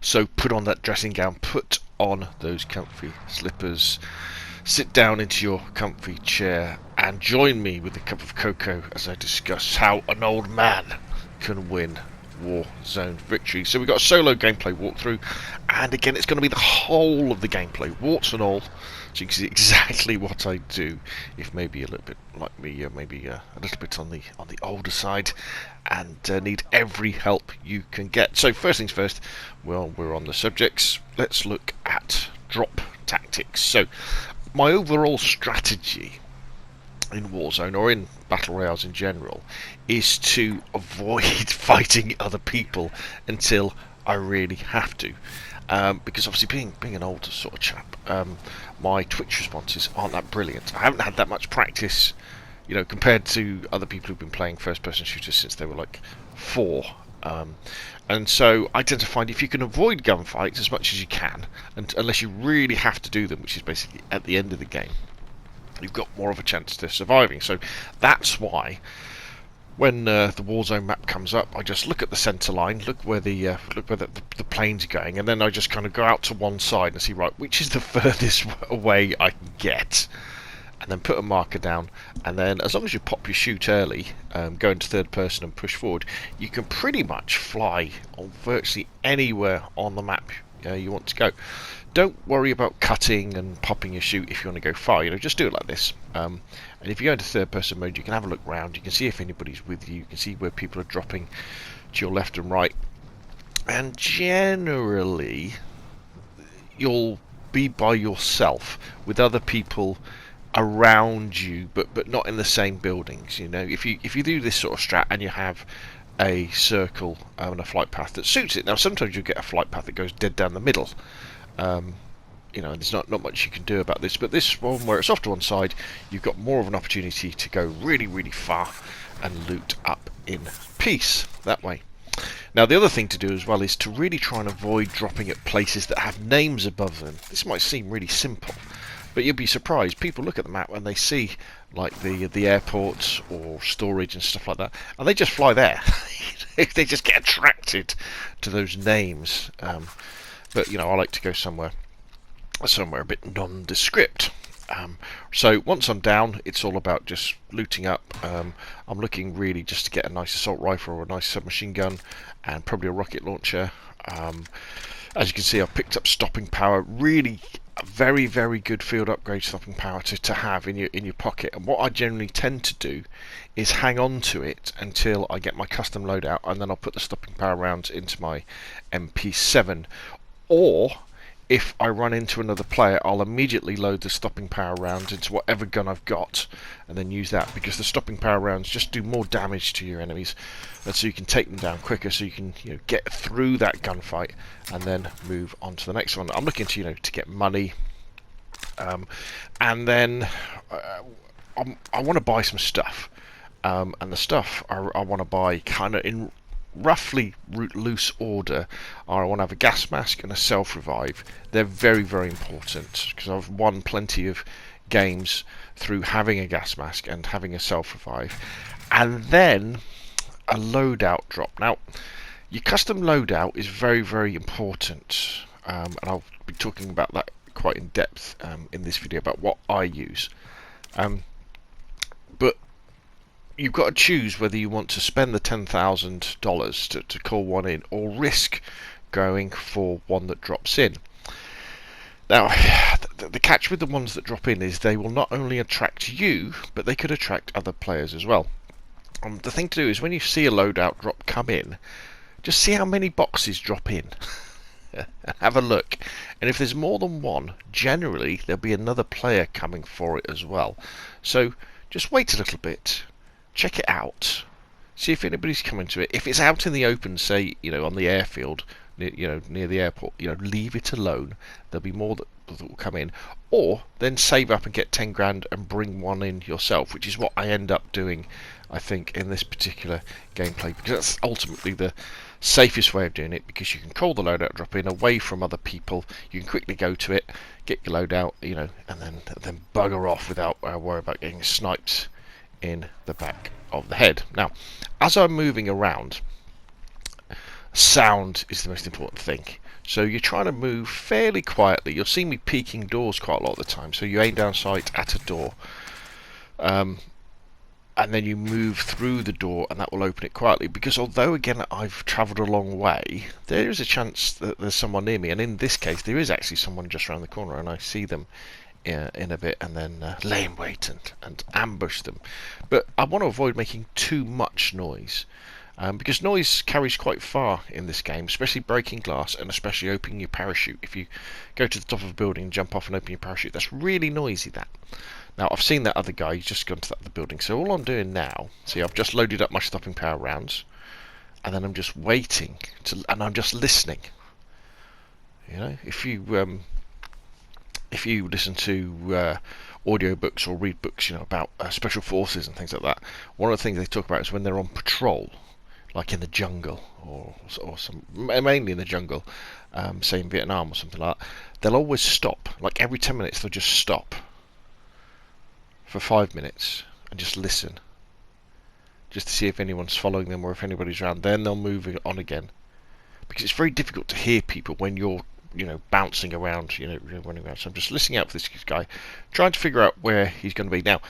So put on that dressing gown, put on those comfy slippers, sit down into your comfy chair and join me with a cup of cocoa as I discuss how an old man can win Warzone Victories. So we've got a solo gameplay walkthrough, and again it's going to be the whole of the gameplay, warts and all, so you can see exactly what I do. If maybe a little bit like me, maybe a little bit on the older side, and need every help you can get. So first things first, well, we're on the subjects. Let's look at drop tactics. So my overall strategy in Warzone, or in Battle Royales in general, is to avoid fighting other people until I really have to. Because obviously being an older sort of chap, my Twitch responses aren't that brilliant. I haven't had that much practice, compared to other people who've been playing first-person shooters since they were like 4. And so I tend to find if you can avoid gunfights as much as you can, and unless you really have to do them, which is basically at the end of the game, you've got more of a chance to surviving. So that's why when the Warzone map comes up, I just look at the centre line, look where the planes are going, and then I just kind of go out to one side and see, right, which is the furthest away I can get, and then put a marker down. And then as long as you pop your shoot early, go into third person and push forward, you can pretty much fly on virtually anywhere on the map you want to go. Don't worry about cutting and popping your shoot if you want to go far. Just do it like this. And if you go into third person mode, you can have a look around. You can see if anybody's with you. You can see where people are dropping to your left and right. And generally, you'll be by yourself with other people around you, but not in the same buildings. If you do this sort of strat and you have a circle and a flight path that suits it. Now sometimes you'll get a flight path that goes dead down the middle. There's not much you can do about this, but this one where it's off to one side, you've got more of an opportunity to go really, really far and loot up in peace that way. Now the other thing to do as well is to really try and avoid dropping at places that have names above them. This might seem really simple, but you'll be surprised. People look at the map and they see like the airports or storage and stuff like that, and they just fly there. They just get attracted to those names. But I like to go somewhere a bit nondescript. So once I'm down, it's all about just looting up. I'm looking really just to get a nice assault rifle or a nice submachine gun, and probably a rocket launcher. As you can see, I've picked up stopping power. Really, a very, very good field upgrade stopping power to have in your pocket. And what I generally tend to do is hang on to it until I get my custom loadout, and then I'll put the stopping power rounds into my MP7. Or if I run into another player, I'll immediately load the stopping power rounds into whatever gun I've got and then use that, because the stopping power rounds just do more damage to your enemies, and so you can take them down quicker, so you can get through that gunfight and then move on to the next one. I'm looking to get money, and then I want to buy some stuff, and the stuff I want to buy kind of in roughly loose order are: I want to have a gas mask and a self-revive. They're very, very important, because I've won plenty of games through having a gas mask and having a self-revive. And then a loadout drop. Now, your custom loadout is very, very important, and I'll be talking about that quite in depth in this video about what I use. But you've got to choose whether you want to spend the $10,000 to call one in, or risk going for one that drops in. Now, the catch with the ones that drop in is they will not only attract you, but they could attract other players as well. The thing to do is, when you see a loadout drop come in, just see how many boxes drop in. Have a look, and if there's more than one, generally there'll be another player coming for it as well. So just wait a little bit, check it out, see if anybody's coming to it. If it's out in the open, say on the airfield, near the airport, leave it alone. There'll be more that will come in. Or then save up and get 10 grand and bring one in yourself, which is what I end up doing, I think, in this particular gameplay, because that's ultimately the safest way of doing it, because you can call the loadout drop in away from other people. You can quickly go to it, get your loadout, and then bugger off without worry about getting sniped in the back of the head. Now, as I'm moving around, sound is the most important thing. So you're trying to move fairly quietly. You'll see me peeking doors quite a lot of the time. So you aim down sight at a door, and then you move through the door, and that will open it quietly. Because although, again, I've travelled a long way, there is a chance that there's someone near me. And in this case, there is actually someone just around the corner, and I see them in a bit, and then lay in wait and ambush them. But I want to avoid making too much noise. Because noise carries quite far in this game, especially breaking glass and especially opening your parachute. If you go to the top of a building, jump off and open your parachute, that's really noisy, that. Now, I've seen that other guy, he's just gone to that other building. So all I'm doing now, see, I've just loaded up my stopping power rounds, and then I'm just waiting, and I'm just listening. You know, if you listen to audio books or read books, you know, about special forces and things like that, one of the things they talk about is when they're on patrol, like in the jungle, or mainly in the jungle, say in Vietnam or something like that, they'll always stop. Like every 10 minutes they'll just stop for 5 minutes and just listen, just to see if anyone's following them or if anybody's around. Then they'll move on again, because it's very difficult to hear people when you're, you know, bouncing around, you know, running around. So I'm just listening out for this guy, trying to figure out where he's going to be. Now,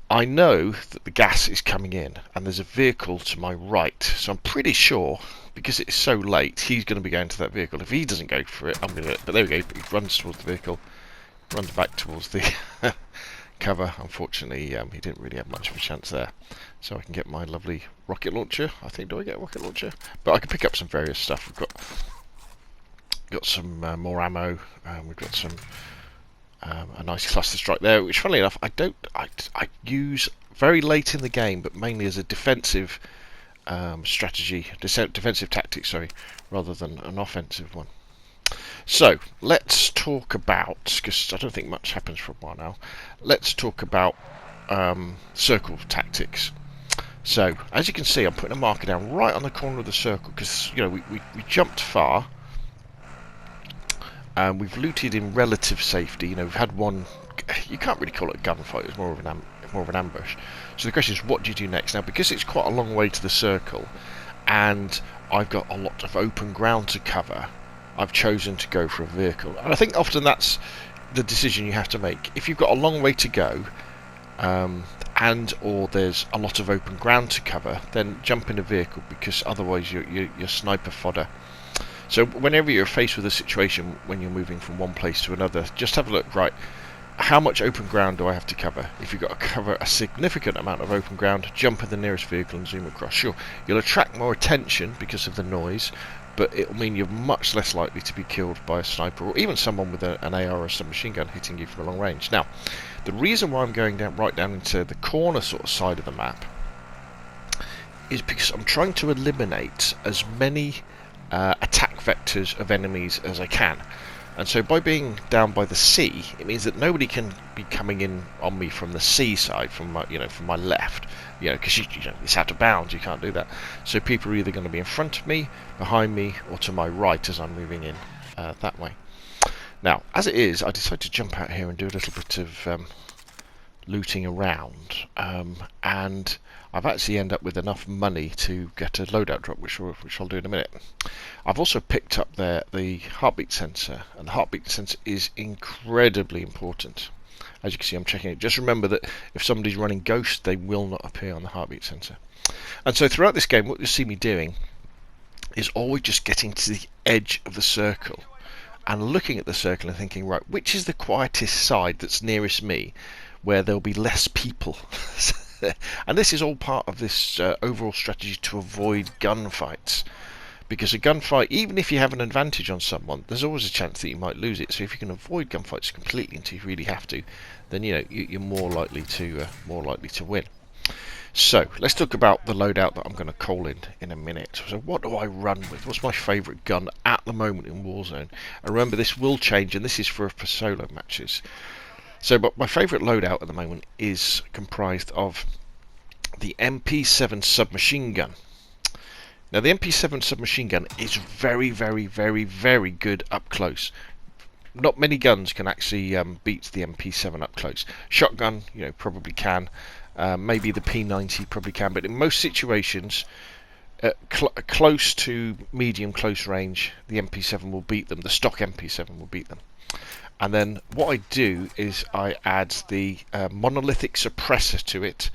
I know that the gas is coming in, and there's a vehicle to my right, so I'm pretty sure, because it's so late, he's going to be going to that vehicle. If he doesn't go for it, I'm going to do it. But there we go, he runs towards the vehicle, runs back towards the cover. Unfortunately, he didn't really have much of a chance there. So I can get my lovely rocket launcher. I think, do I get a rocket launcher? But I can pick up some various stuff. We've got some more ammo, we've got some a nice cluster strike there, which funnily enough I use very late in the game, but mainly as a defensive strategy, defensive tactic, sorry, rather than an offensive one. So let's talk about, because I don't think much happens for a while now, let's talk about circle tactics. So as you can see, I'm putting a marker down right on the corner of the circle, because, you know, we jumped far. We've looted in relative safety. You know, we've had one. You can't really call it a gunfight. It's more of an ambush. So the question is, what do you do next? Now, because it's quite a long way to the circle, and I've got a lot of open ground to cover, I've chosen to go for a vehicle. And I think often that's the decision you have to make. If you've got a long way to go, and or there's a lot of open ground to cover, then jump in a vehicle, because otherwise you're sniper fodder. So whenever you're faced with a situation when you're moving from one place to another, just have a look, right, how much open ground do I have to cover? If you've got to cover a significant amount of open ground, jump in the nearest vehicle and zoom across. Sure, you'll attract more attention because of the noise, but it'll mean you're much less likely to be killed by a sniper or even someone with an AR or a submachine gun hitting you from a long range. Now, the reason why I'm going right down into the corner sort of side of the map is because I'm trying to eliminate as many attack vectors of enemies as I can. And so by being down by the sea, it means that nobody can be coming in on me from the sea side, from my, from my left, because it's out of bounds, you can't do that. So people are either going to be in front of me, behind me, or to my right as I'm moving in that way. Now, as it is, I decided to jump out here and do a little bit of looting around, and I've actually ended up with enough money to get a loadout drop, which I'll do in a minute. I've also picked up the heartbeat sensor, and the heartbeat sensor is incredibly important. As you can see, I'm checking it. Just remember that if somebody's running Ghost, they will not appear on the heartbeat sensor. And so throughout this game, what you'll see me doing is always just getting to the edge of the circle and looking at the circle and thinking, right, which is the quietest side that's nearest me, where there'll be less people. And this is all part of this overall strategy to avoid gunfights, because a gunfight, even if you have an advantage on someone, there's always a chance that you might lose it. So if you can avoid gunfights completely until you really have to, then you're more likely to win. So let's talk about the loadout that I'm going to call in a minute. So what do I run with? What's my favourite gun at the moment in Warzone? And remember, this will change, and this is for solo matches. So, but my favourite loadout at the moment is comprised of the MP7 submachine gun. Now, the MP7 submachine gun is very, very, very, very good up close. Not many guns can actually beat the MP7 up close. Shotgun, probably can. Maybe the P90 probably can, but in most situations, close to medium close range, the MP7 will beat them. The stock MP7 will beat them. And then what I do is I add the monolithic suppressor to it,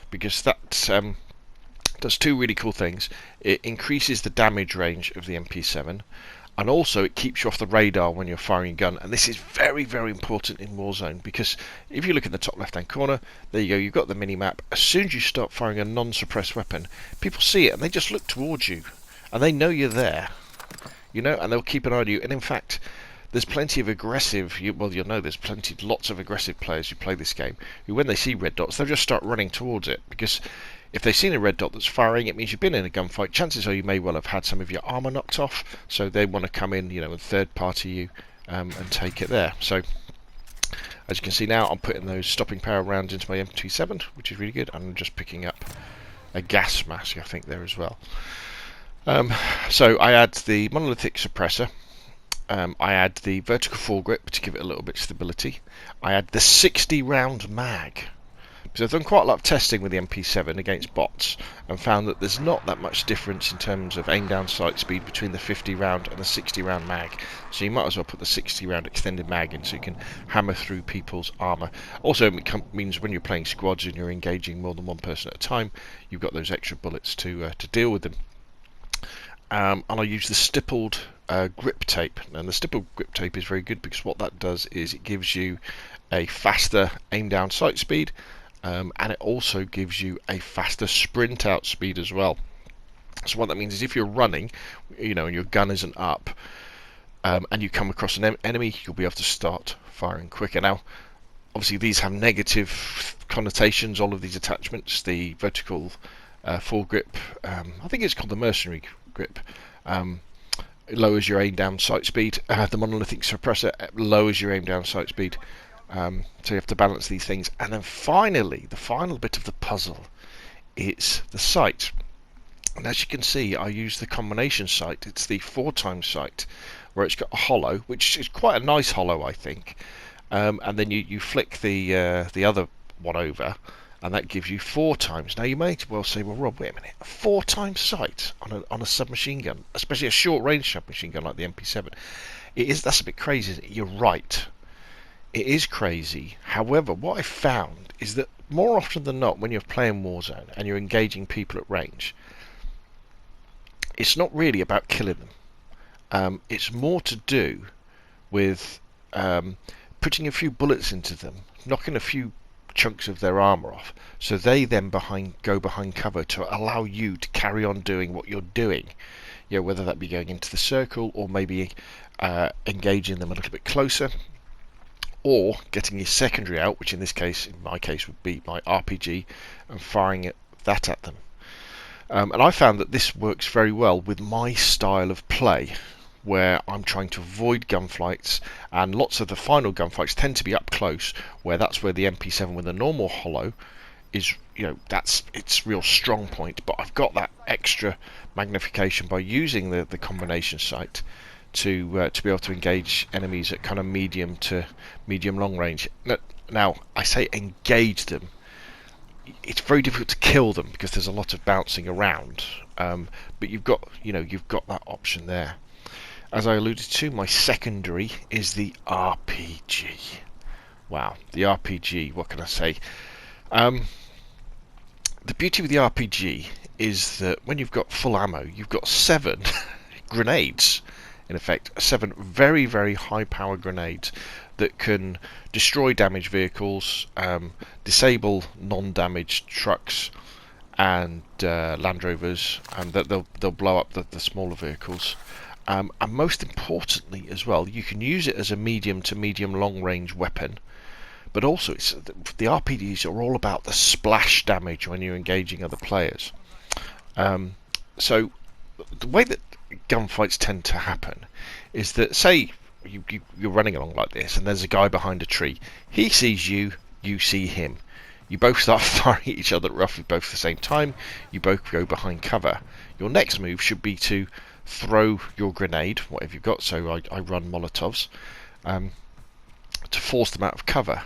because that does two really cool things. It increases the damage range of the MP7, and also it keeps you off the radar when you're firing a gun. And this is very, very important in Warzone, because if you look in the top left hand corner, there you go, you've got the mini map. As soon as you start firing a non-suppressed weapon, people see it and they just look towards you and they know you're there, you know, and they'll keep an eye on you. And in fact, there's plenty of aggressive, well, you'll know there's lots of aggressive players who play this game, who when they see red dots, they'll just start running towards it, because if they've seen a red dot that's firing, it means you've been in a gunfight. Chances are you may well have had some of your armour knocked off, so they want to come in, you know, and third party you and take it there. So, as you can see now, I'm putting those stopping power rounds into my M27, which is really good, and I'm just picking up a gas mask, I think, there as well. So I add the monolithic suppressor. I add the vertical foregrip to give it a little bit of stability. I add the 60 round mag. So I've done quite a lot of testing with the MP7 against bots and found that there's not that much difference in terms of aim down sight speed between the 50 round and the 60 round mag. So you might as well put the 60 round extended mag in so you can hammer through people's armour. Also it means when you're playing squads and you're engaging more than one person at a time, you've got those extra bullets to deal with them. And I use the stippled grip tape, and the stippled grip tape is very good because what that does is it gives you a faster aim down sight speed, and it also gives you a faster sprint out speed as well. So what that means is if you're running, you know, and your gun isn't up, and you come across an enemy, you'll be able to start firing quicker. Now obviously these have negative connotations, all of these attachments. The vertical foregrip, I think it's called the mercenary grip, it lowers your aim down sight speed. The monolithic suppressor lowers your aim down sight speed. So you have to balance these things. And then finally, the final bit of the puzzle is the sight. And as you can see, I use the combination sight. It's the 4x sight, where it's got a hollow, which is quite a nice hollow, I think. And then you flick the other one over, and that gives you 4x. Now you may well say, well, Rob, wait a minute, a 4x sight on a submachine gun, especially a short-range submachine gun like the MP7. That's a bit crazy. You're right. It is crazy. However, what I found is that more often than not, when you're playing Warzone and you're engaging people at range, it's not really about killing them. It's more to do with putting a few bullets into them, knocking a few chunks of their armour off, so they then go behind cover to allow you to carry on doing what you're doing. You know, whether that be going into the circle or maybe engaging them a little bit closer, or getting your secondary out, which in my case would be my RPG, and firing that at them. And I found that this works very well with my style of play, where I'm trying to avoid gunfights, and lots of the final gunfights tend to be up close, where that's where the MP7 with a normal hollow is, you know, that's its real strong point. But I've got that extra magnification by using the combination sight to be able to engage enemies at kind of medium to medium long range. Now I say engage them. It's very difficult to kill them because there's a lot of bouncing around, but you've got that option there. As I alluded to, my secondary is the RPG. Wow, the RPG, what can I say? The beauty with the RPG is that when you've got full ammo, you've got 7 grenades, in effect. 7 very, very high power grenades that can destroy damaged vehicles, disable non-damaged trucks and Land Rovers, and that they'll blow up the smaller vehicles. And most importantly as well, you can use it as a medium to medium long range weapon, but also the RPGs are all about the splash damage when you're engaging other players. So the way that gunfights tend to happen is that, say you're running along like this and there's a guy behind a tree, he sees you, you see him, you both start firing at each other at roughly both the same time, you both go behind cover. Your next move should be to throw your grenade, whatever you've got, so I run Molotovs, to force them out of cover.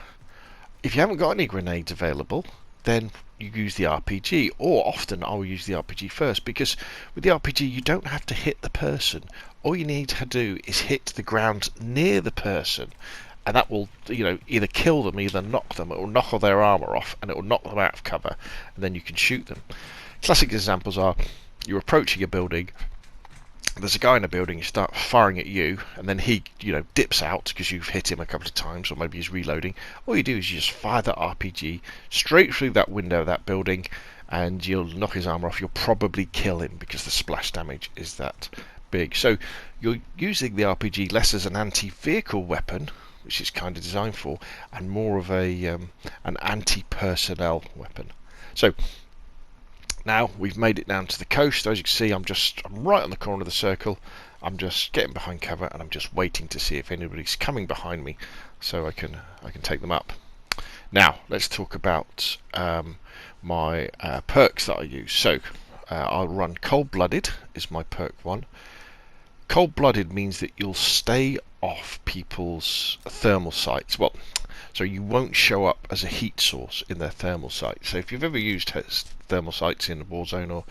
If you haven't got any grenades available, then you use the RPG, or often I will use the RPG first, because with the RPG you don't have to hit the person. All you need to do is hit the ground near the person, and that will, either kill them, either knock them, it will knock all their armour off, and it will knock them out of cover, and then you can shoot them. Classic examples are, you're approaching a building, there's a guy in a building, you start firing at you, and then he, dips out because you've hit him a couple of times, or maybe he's reloading. All you do is you just fire that RPG straight through that window of that building, and you'll knock his armour off. You'll probably kill him because the splash damage is that big. So you're using the RPG less as an anti-vehicle weapon, which it's kind of designed for, and more of an anti-personnel weapon. So now we've made it down to the coast. As you can see, I'm right on the corner of the circle. I'm just getting behind cover, and I'm just waiting to see if anybody's coming behind me, so I can take them up. Now let's talk about my perks that I use. So I'll run Cold-Blooded is my perk one. Cold-Blooded means that you'll stay off people's thermal sights. Well, so you won't show up as a heat source in their thermal sights. So if you've ever used thermal sights in Warzone or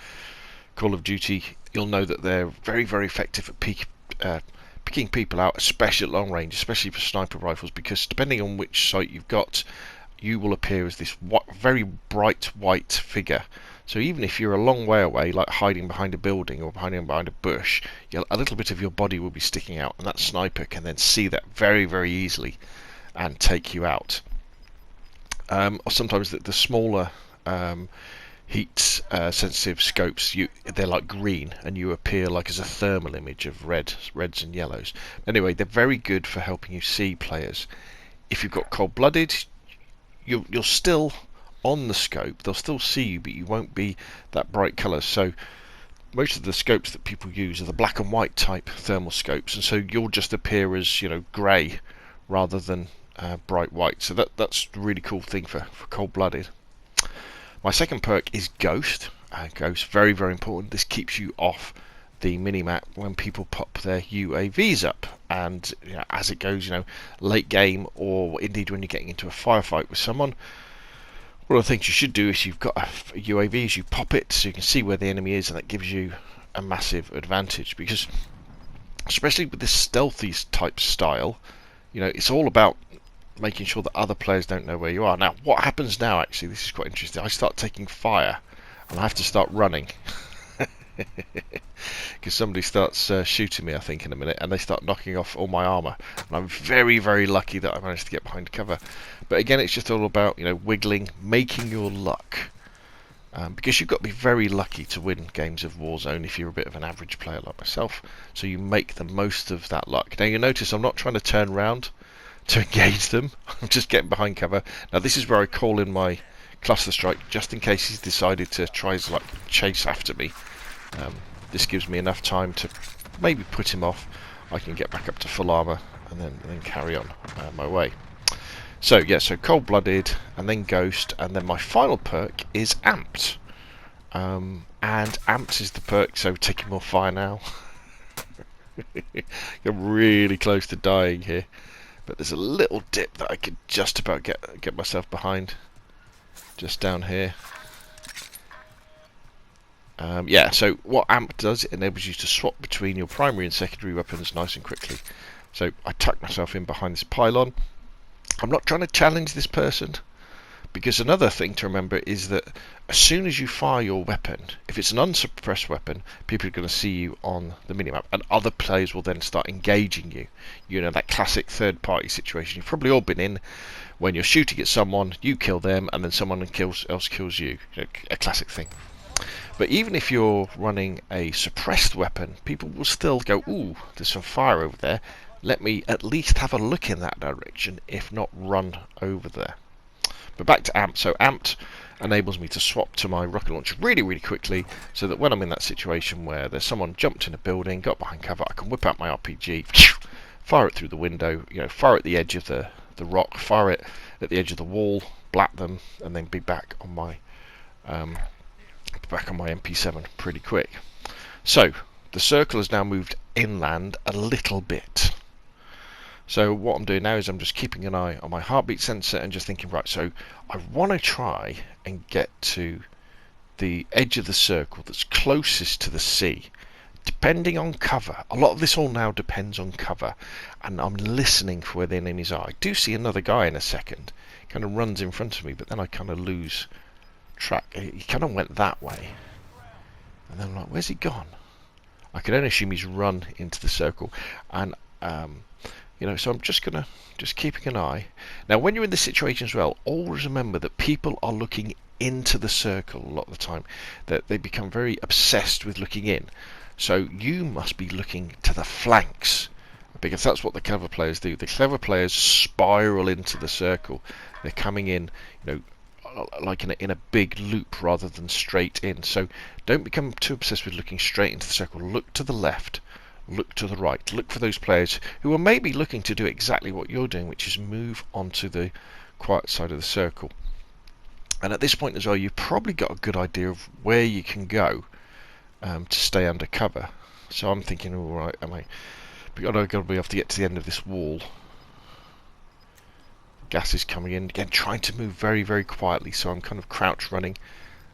Call of Duty, you'll know that they're very, very effective at picking people out, especially at long range, especially for sniper rifles, because depending on which sight you've got, you will appear as this very bright white figure. So even if you're a long way away, like hiding behind a building or hiding behind a bush, a little bit of your body will be sticking out, and that sniper can then see that very, very easily and take you out. Or sometimes the smaller heat sensitive scopes, they're like green, and you appear like as a thermal image of reds and yellows. Anyway, they're very good for helping you see players. If you've got Cold-Blooded, you're still on the scope, they'll still see you, but you won't be that bright colour. So most of the scopes that people use are the black and white type thermal scopes, and so you'll just appear as grey rather than bright white. So that's a really cool thing for Cold-Blooded. My second perk is Ghost. Ghost, very, very important. This keeps you off the minimap when people pop their UAVs up, and as it goes, late game, or indeed when you're getting into a firefight with someone, one of the things you should do is, you've got a UAV, is you pop it so you can see where the enemy is, and that gives you a massive advantage, because especially with this stealthy type style, it's all about making sure that other players don't know where you are. Now, what happens now, actually, this is quite interesting. I start taking fire, and I have to start running. Because somebody starts shooting me, I think, in a minute, and they start knocking off all my armour. And I'm very, very lucky that I managed to get behind cover. But again, it's just all about, wiggling, making your luck. Because you've got to be very lucky to win games of Warzone if you're a bit of an average player like myself. So you make the most of that luck. Now, you notice I'm not trying to turn around to engage them. I'm just getting behind cover. Now, this is where I call in my cluster strike, just in case he's decided to try to chase after me. This gives me enough time to maybe put him off. I can get back up to full armour and then carry on my way. So yeah, so Cold-Blooded, and then Ghost, and then my final perk is Amped. And Amped is the perk, so taking more fire now. I'm really close to dying here, but there's a little dip that I could just about get myself behind, just down here. Yeah, so what Amp does, it enables you to swap between your primary and secondary weapons nice and quickly. So I tuck myself in behind this pylon. I'm not trying to challenge this person, because another thing to remember is that as soon as you fire your weapon, if it's an unsuppressed weapon, people are going to see you on the minimap, and other players will then start engaging you. That classic third-party situation you've probably all been in, when you're shooting at someone, you kill them, and then someone else kills you. A classic thing. But even if you're running a suppressed weapon, people will still go, ooh, there's some fire over there. Let me at least have a look in that direction, if not run over there. But back to Amped. So Amped enables me to swap to my rocket launcher really, really quickly, so that when I'm in that situation where there's someone jumped in a building, got behind cover, I can whip out my RPG, fire it through the window, fire at the edge of the rock, fire it at the edge of the wall, blat them, and then be back on my MP7 pretty quick. So the circle has now moved inland a little bit. So what I'm doing now is I'm just keeping an eye on my heartbeat sensor and just thinking, right, so I want to try and get to the edge of the circle that's closest to the sea, depending on cover. A lot of this all now depends on cover, and I'm listening for where the enemies are. I do see another guy in a second, kind of runs in front of me, but then I kind of lose track. He kind of went that way, and then I'm like, where's he gone? I can only assume he's run into the circle, and so I'm just keeping an eye. Now, when you're in this situation as well, always remember that people are looking into the circle a lot of the time. That they become very obsessed with looking in. So you must be looking to the flanks, because that's what the clever players do. The clever players spiral into the circle. They're coming in, like in a big loop rather than straight in. So don't become too obsessed with looking straight into the circle. Look to the left, look to the right, look for those players who are maybe looking to do exactly what you're doing, which is move onto the quiet side of the circle. And at this point as well, you've probably got a good idea of where you can go to stay under cover. So I'm thinking, all right, I've got to be able to get to the end of this wall. Gas is coming in again, trying to move very, very quietly. So I'm kind of crouch running.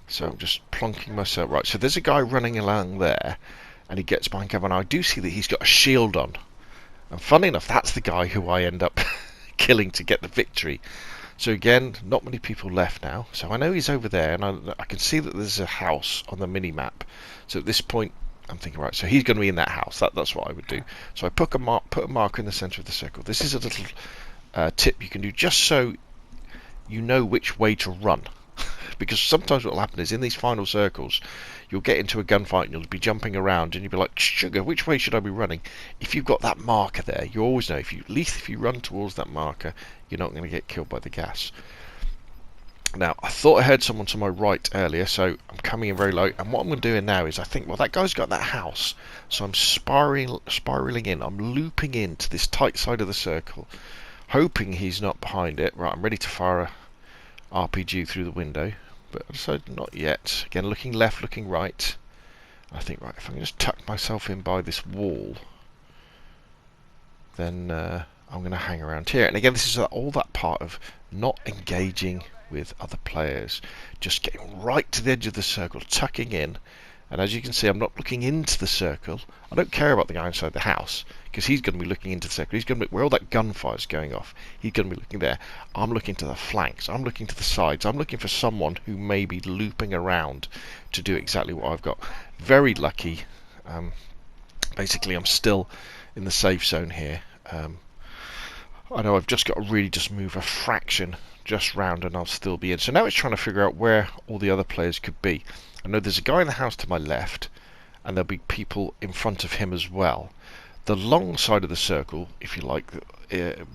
So I'm just plonking myself right. So there's a guy running along there, and he gets behind cover, and I do see that he's got a shield on. And funny enough, that's the guy who I end up killing to get the victory. So again, not many people left now. So I know he's over there, and I can see that there's a house on the mini-map. So at this point, I'm thinking, right, so he's going to be in that house. That's what I would do. So I put a marker in the centre of the circle. This is a little tip you can do, just so you know which way to run. Because sometimes what will happen is in these final circles, you'll get into a gunfight and you'll be jumping around and you'll be like, sugar, which way should I be running? If you've got that marker there, you always know, at least if you run towards that marker, you're not going to get killed by the gas. Now, I thought I heard someone to my right earlier, so I'm coming in very low, and what I'm doing now is I think, well, that guy's got that house, so I'm spiraling in, I'm looping into this tight side of the circle, hoping he's not behind it. Right, I'm ready to fire a RPG through the window, but I decided not yet. Again, looking left, looking right. I think, right, if I can just tuck myself in by this wall, then I'm going to hang around here. And again, this is all that part of not engaging with other players, just getting right to the edge of the circle, tucking in. And as you can see, I'm not looking into the circle. I don't care about the guy inside the house, because he's going to be looking into the circle. He's going to be where all that gunfire is going off. He's going to be looking there. I'm looking to the flanks. I'm looking to the sides. I'm looking for someone who may be looping around to do exactly what I've got. Very lucky. Basically, I'm still in the safe zone here. I know I've just got to really just move a fraction just round and I'll still be in. So now it's trying to figure out where all the other players could be. I know there's a guy in the house to my left, and there'll be people in front of him as well. The long side of the circle, if you like,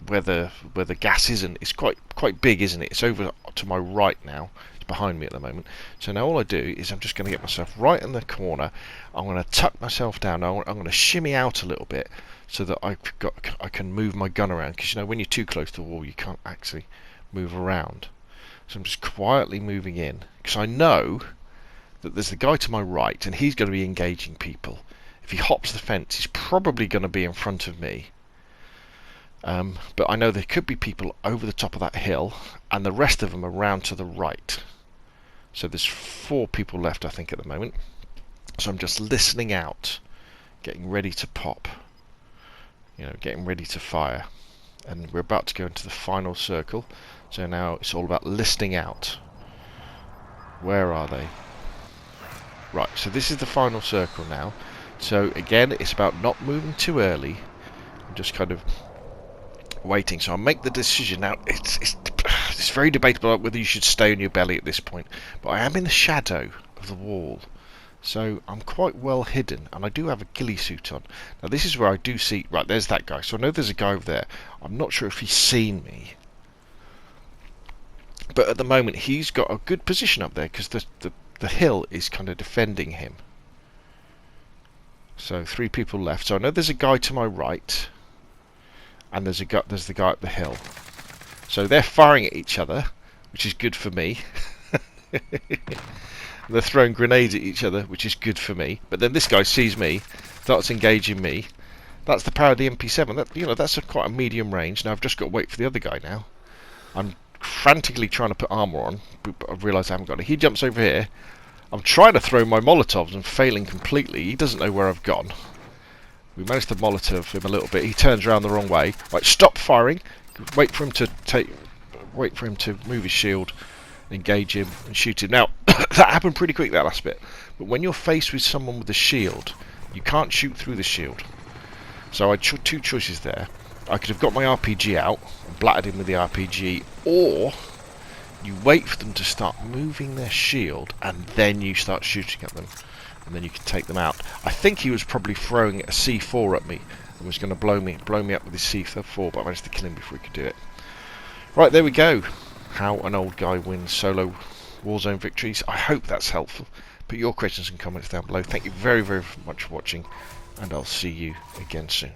where the gas isn't, is quite big, isn't it? It's over to my right now. It's behind me at the moment. So now all I do is I'm just going to get myself right in the corner. I'm going to tuck myself down. I'm going to shimmy out a little bit so that I can move my gun around. Because when you're too close to the wall, you can't actually move around. So I'm just quietly moving in, because I know that there's the guy to my right, and he's going to be engaging people. If he hops the fence, he's probably going to be in front of me. But I know there could be people over the top of that hill, and the rest of them around to the right. So there's 4 people left, I think, at the moment. So I'm just listening out, getting ready to pop, getting ready to fire. And we're about to go into the final circle. So now it's all about listening out. Where are they? Right, so this is the final circle now. So again, it's about not moving too early. I'm just kind of waiting. So I'll make the decision now. It's very debatable whether you should stay on your belly at this point. But I am in the shadow of the wall. So I'm quite well hidden, and I do have a ghillie suit on. Now this is where I do see, right, there's that guy. So I know there's a guy over there. I'm not sure if he's seen me. But at the moment, he's got a good position up there, because the hill is kind of defending him. So 3 people left. So I know there's a guy to my right, and there's the guy up the hill. So they're firing at each other, which is good for me. They're throwing grenades at each other, which is good for me. But then this guy sees me, starts engaging me. That's the power of the MP7. That's quite a medium range. Now I've just got to wait for the other guy now. I'm frantically trying to put armour on, but I realise I haven't got it. He jumps over here. I'm trying to throw my Molotovs and failing completely. He doesn't know where I've gone. We managed to Molotov him a little bit. He turns around the wrong way. Right, stop firing. Wait for him to move his shield, engage him, and shoot him. Now, that happened pretty quick, that last bit. But when you're faced with someone with a shield, you can't shoot through the shield. So I had two choices there. I could have got my RPG out and blattered him with the RPG, or you wait for them to start moving their shield and then you start shooting at them, and then you can take them out. I think he was probably throwing a C4 at me and was going to blow me up with his C4, but I managed to kill him before he could do it. Right, there we go. How an old guy wins solo Warzone victories. I hope that's helpful. Put your questions and comments down below. Thank you very, very much for watching, and I'll see you again soon.